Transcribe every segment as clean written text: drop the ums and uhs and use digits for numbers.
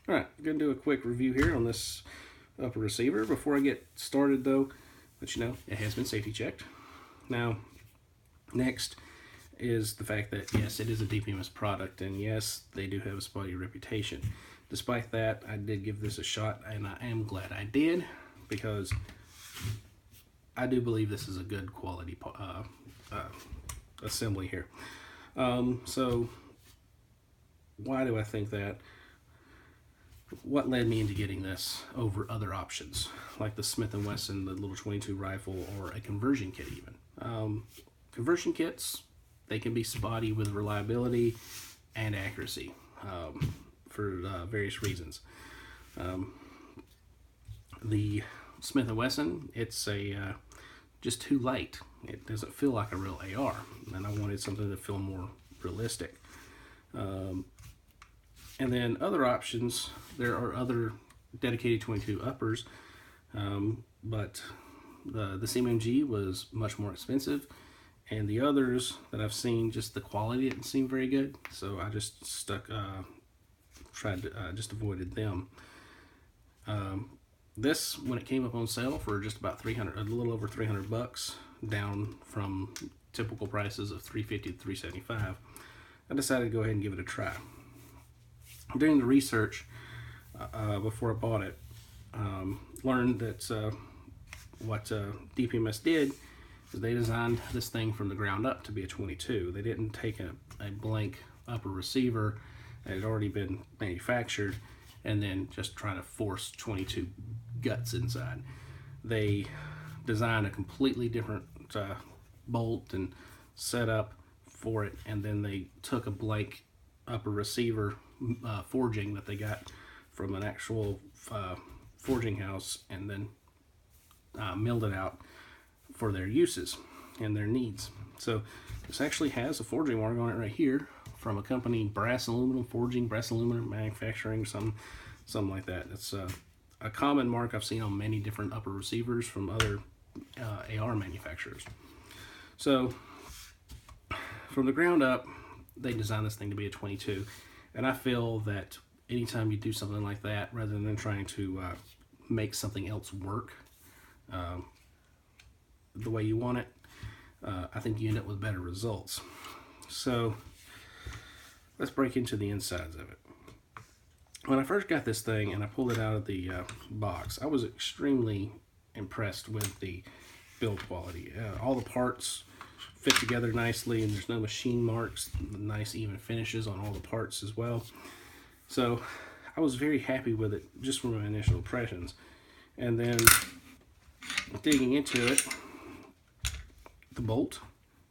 Alright, I'm going to do a quick review here on this upper receiver. Before I get started though, let you know it has been safety checked. Now, next is the fact that yes, it is a DPMS product, and yes, they do have a spotty reputation. Despite that, I did give this a shot, and I am glad I did, because I do believe this is a good quality assembly here. So why do I think that? What led me into getting this over other options, like the Smith & Wesson, the little 22 rifle, or a conversion kit even. Conversion kits, they can be spotty with reliability and accuracy for various reasons. The Smith & Wesson, it's just too light. It doesn't feel like a real AR, and I wanted something to feel more realistic. And then other options, there are other dedicated 22 uppers, but the CMMG was much more expensive, and the others that I've seen, just the quality didn't seem very good, so I just tried to just avoided them. This, when it came up on sale for just about $300, a little over $300, down from typical prices of $350 to $375, I decided to go ahead and give it a try. During the research before I bought it, learned that what DPMS did is they designed this thing from the ground up to be a 22. They didn't take a blank upper receiver that had already been manufactured and then just try to force 22 guts inside. They designed a completely different bolt and setup for it, and then they took a blank upper receiver forging that they got from an actual forging house, and then milled it out for their uses and their needs. So this actually has a forging mark on it right here from a company, Brass Aluminum Forging, Brass Aluminum Manufacturing, something like that. It's a common mark I've seen on many different upper receivers from other AR manufacturers. So from the ground up, they designed this thing to be a 22, and I feel that anytime you do something like that, rather than trying to make something else work the way you want it, I think you end up with better results. So let's break into the insides of it. When I first got this thing and I pulled it out of the box, I was extremely impressed with the build quality. All the parts fit together nicely, and there's no machine marks, nice even finishes on all the parts as well. So I was very happy with it just from my initial impressions. And then digging into it, the bolt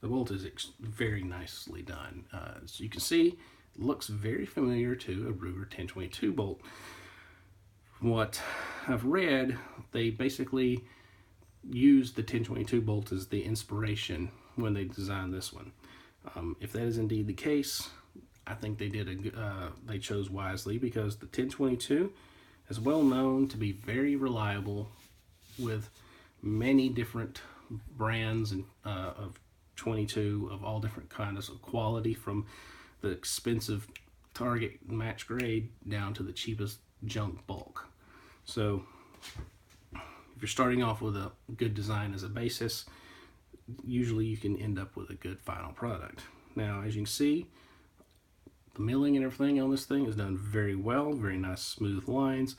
is very nicely done. So you can see, it looks very familiar to a Ruger 1022 bolt. From what I've read, they basically used the 1022 bolt as the inspiration when they designed this one. If that is indeed the case, I think they did they chose wisely, because the 1022 is well known to be very reliable with many different brands and of 22 of all different kinds of quality, from the expensive Target match grade down to the cheapest junk bulk. So if you're starting off with a good design as a basis, usually you can end up with a good final product. Now, as you can see, the milling and everything on this thing is done very well, very nice smooth lines.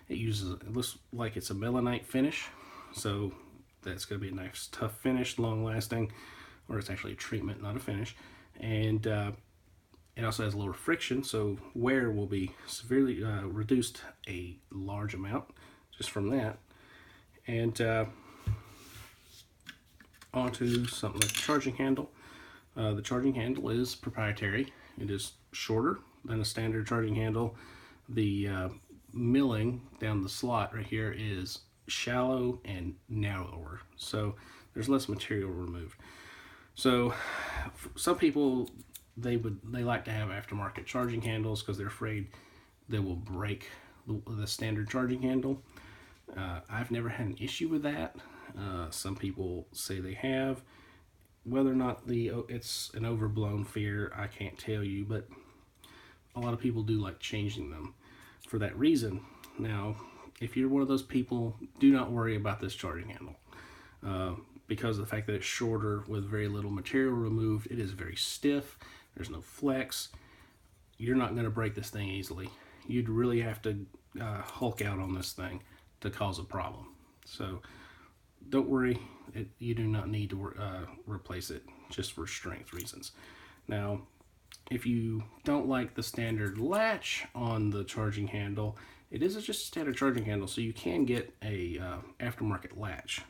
It looks like it's a melanite finish, so that's going to be a nice tough finish, long lasting, or it's actually a treatment, not a finish. And it also has lower friction, so wear will be severely reduced a large amount just from that. And onto something like the charging handle. The charging handle is proprietary. It is shorter than a standard charging handle. The milling down the slot right here is shallow and narrower, so there's less material removed. So some people, they like to have aftermarket charging handles because they're afraid they will break the standard charging handle. I've never had an issue with that. Some people say they have. Whether or not it's an overblown fear, I can't tell you, but a lot of people do like changing them. for that reason. Now, if you're one of those people, do not worry about this charging handle. Because of the fact that it's shorter with very little material removed, it is very stiff. There's no flex. You're not going to break this thing easily. You'd really have to hulk out on this thing to cause a problem. So don't worry, you do not need to replace it just for strength reasons. Now, if you don't like the standard latch on the charging handle, it is just a standard charging handle, so you can get a aftermarket latch.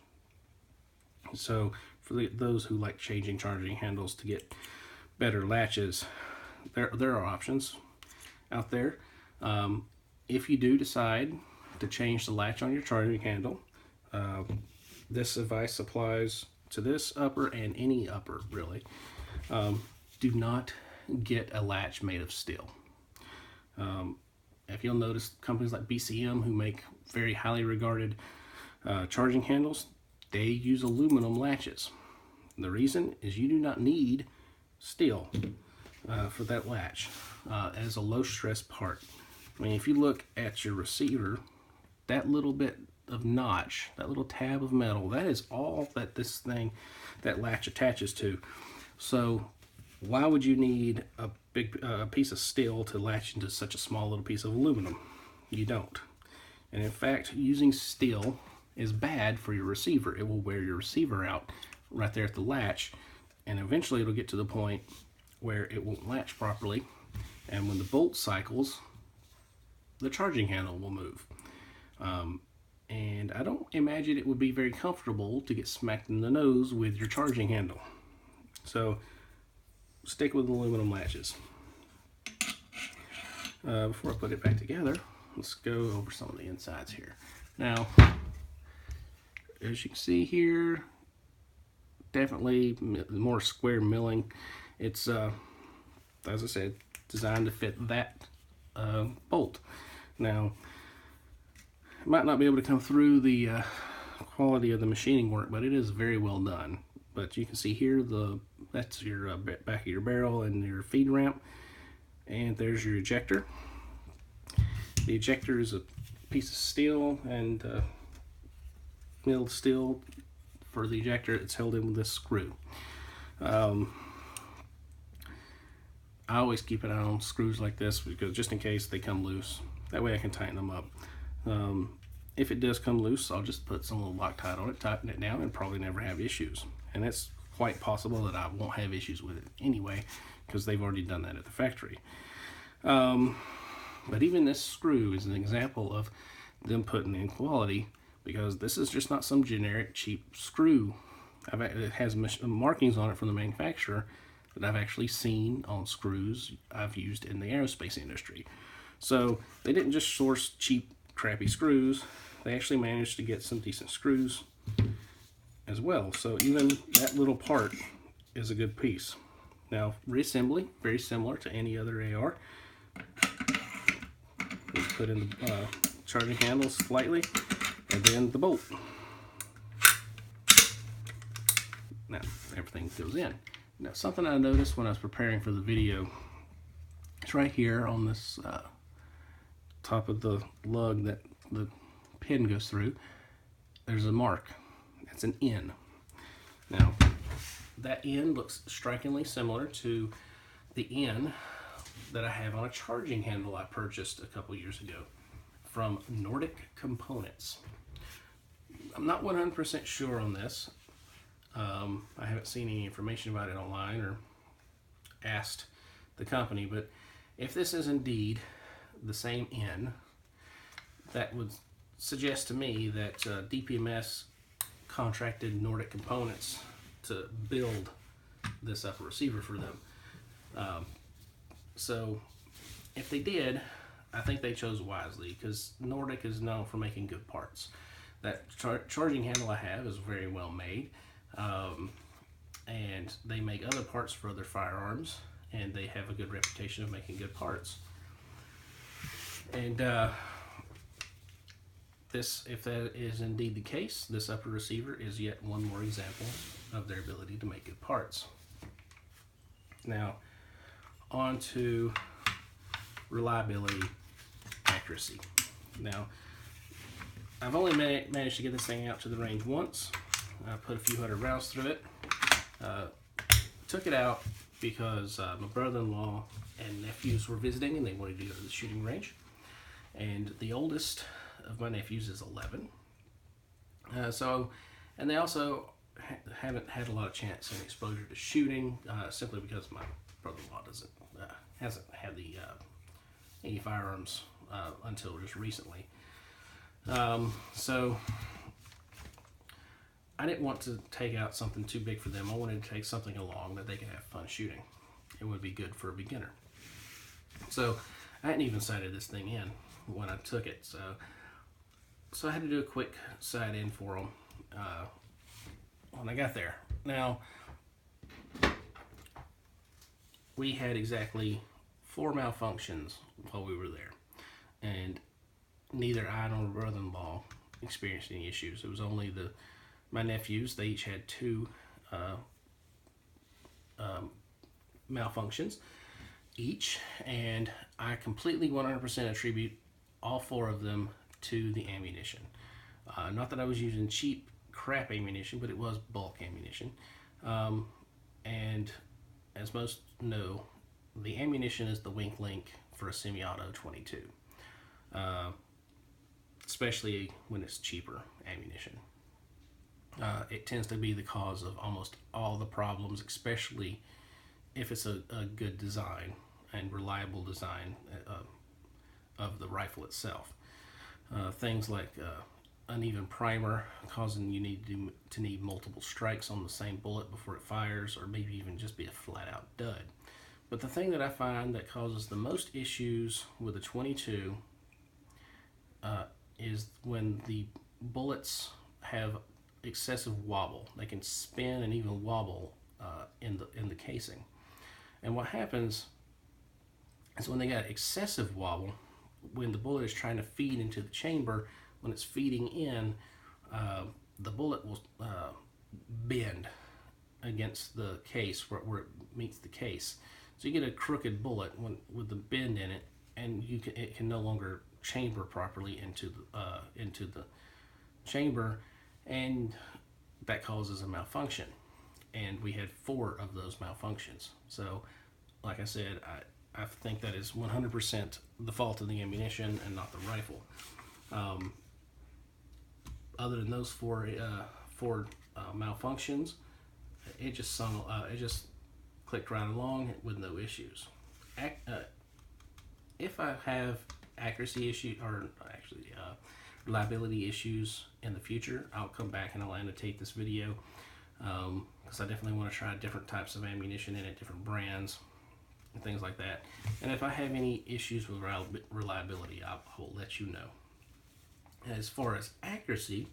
So for those who like changing charging handles to get better latches, there are options out there. If you do decide to change the latch on your charging handle, this advice applies to this upper and any upper, really. Do not get a latch made of steel. If you'll notice, companies like BCM, who make very highly regarded charging handles, they use aluminum latches. The reason is you do not need steel for that latch as a low stress part. I mean, if you look at your receiver, that little bit of notch, that little tab of metal, that is all that that latch attaches to. So why would you need a big piece of steel to latch into such a small little piece of aluminum? You don't. And in fact, using steel is bad for your receiver. It will wear your receiver out right there at the latch, and eventually it'll get to the point where it won't latch properly, and when the bolt cycles, the charging handle will move. And I don't imagine it would be very comfortable to get smacked in the nose with your charging handle. So stick with aluminum latches. Before I put it back together, let's go over some of the insides here. Now, as you can see here, definitely more square milling. It's, as I said, designed to fit that bolt. Now, it might not be able to come through the quality of the machining work, but it is very well done. But you can see here, that's your back of your barrel and your feed ramp, and there's your ejector. The ejector is a piece of steel and milled steel for the ejector. It's held in with this screw. I always keep an eye on screws like this, because just in case they come loose, that way I can tighten them up. If it does come loose, I'll just put some little Loctite on it, tighten it down, and probably never have issues. And it's quite possible that I won't have issues with it anyway, because they've already done that at the factory. But even this screw is an example of them putting in quality, because this is just not some generic cheap screw. It has markings on it from the manufacturer that I've actually seen on screws I've used in the aerospace industry. So they didn't just source cheap, crappy screws. They actually managed to get some decent screws as well. So even that little part is a good piece. Now, reassembly, very similar to any other AR. We put in the charging handle slightly, and then the bolt. Now, everything goes in. Now, something I noticed when I was preparing for the video, it's right here on this top of the lug that the pin goes through. There's a mark. That's an N. Now, that N looks strikingly similar to the N that I have on a charging handle I purchased a couple years ago from Nordic Components. I'm not 100% sure on this. I haven't seen any information about it online or asked the company, but if this is indeed the same N, that would suggest to me that DPMS contracted Nordic Components to build this upper receiver for them. So if they did, I think they chose wisely, because Nordic is known for making good parts. That charging handle I have is very well made, and they make other parts for other firearms, and they have a good reputation of making good parts. And if that is indeed the case, this upper receiver is yet one more example of their ability to make good parts. Now, on to reliability accuracy. Now, I've only managed to get this thing out to the range once. I put a few hundred rounds through it. Took it out because my brother-in-law and nephews were visiting and they wanted to go to the shooting range. And the oldest of my nephews is 11. And they also haven't had a lot of chance and exposure to shooting, simply because my brother-in-law hasn't had any firearms until just recently. So I didn't want to take out something too big for them. I wanted to take something along that they could have fun shooting. It would be good for a beginner. So I hadn't even sighted this thing in when I took it. So I had to do a quick sight in for them when I got there. Now, we had exactly 4 malfunctions while we were there. And neither I nor my brother-in-law experienced any issues. It was only my nephews. They each had 2 malfunctions each, and I completely 100% attribute all 4 of them to the ammunition. Not that I was using cheap crap ammunition, but it was bulk ammunition. And as most know, the ammunition is the wink link for a semi-auto 22, especially when it's cheaper ammunition. It tends to be the cause of almost all the problems, especially if it's a good design and reliable design of the rifle itself. Things like uneven primer, causing you to need multiple strikes on the same bullet before it fires, or maybe even just be a flat-out dud. But the thing that I find that causes the most issues with a 22 is when the bullets have excessive wobble. They can spin and even wobble in the casing. And what happens is when they got excessive wobble, when the bullet is trying to feed into the chamber, when it's feeding in, the bullet will bend against the case where it meets the case. So you get a crooked bullet with the bend in it, and it can no longer chamber properly into the chamber, and that causes a malfunction. And we had 4 of those malfunctions. So, like I said, I think that is 100% the fault of the ammunition and not the rifle. Other than those 4 malfunctions, it just clicked right along with no issues. If I have accuracy issues, or actually reliability issues in the future, I'll come back and I'll annotate this video, because I definitely want to try different types of ammunition in it, different brands and things like that. And if I have any issues with reliability, I will let you know. As far as accuracy,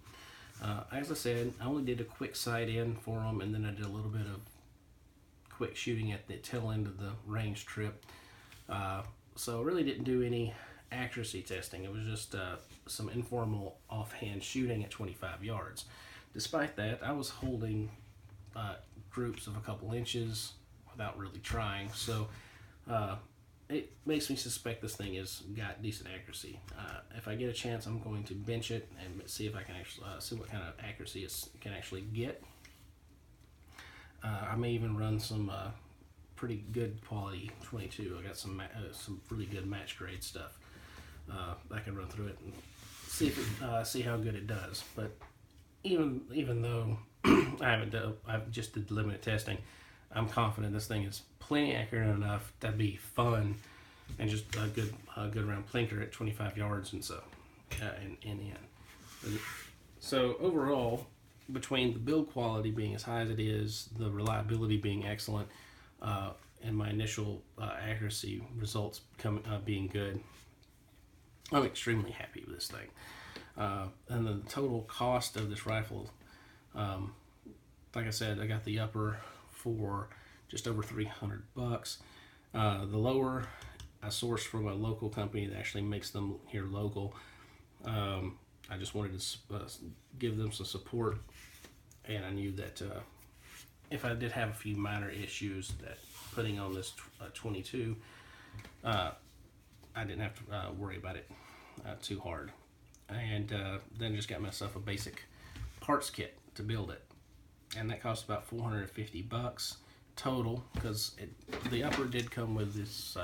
as I said, I only did a quick sight in for them, and then I did a little bit of quick shooting at the tail end of the range trip. So I really didn't do any accuracy testing. It was just some informal offhand shooting at 25 yards. Despite that, I was holding groups of a couple inches without really trying. So it makes me suspect this thing has got decent accuracy. If I get a chance, I'm going to bench it and see if I can actually see what kind of accuracy it can actually get. I may even run some pretty good quality 22. I got some really good match grade stuff. I can run through it and see how good it does. But even though I've just did limited testing, I'm confident this thing is plenty accurate enough to be fun and just a good round plinker at 25 yards and so in. So overall, between the build quality being as high as it is, the reliability being excellent, and my initial accuracy results being good, I'm extremely happy with this thing. And the total cost of this rifle, like I said, I got the upper for just over $300. The lower I sourced from a local company that actually makes them here local. I just wanted to give them some support, and I knew that if I did have a few minor issues, that putting on this 22, I didn't have to worry about it too hard. And then just got myself a basic parts kit to build it, and that cost about $450 total, because the upper did come with this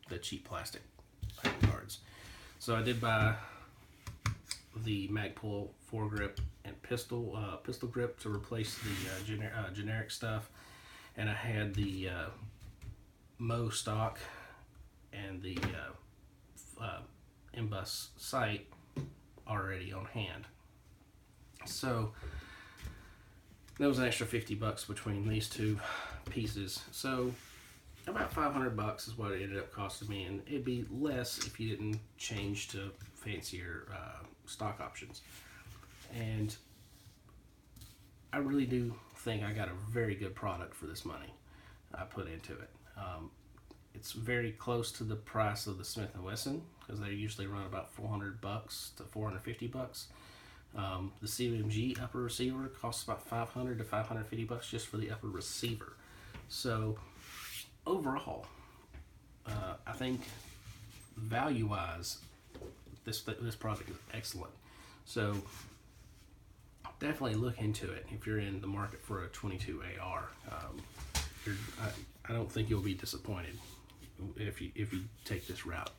the cheap plastic cards. So I did buy the Magpul foregrip and pistol grip to replace the generic stuff, and I had the Mo stock and the M-Bus sight already on hand. So that was an extra $50 between these two pieces. So about $500 is what it ended up costing me, and it'd be less if you didn't change to fancier stock options. And I really do think I got a very good product for this money I put into it. It's very close to the price of the Smith & Wesson, because they usually run about $400 to $450. The CMG upper receiver costs about $500 to $550 just for the upper receiver. So overall, I think value-wise, this product is excellent. So definitely look into it if you're in the market for a 22 AR. I don't think you'll be disappointed if you take this route.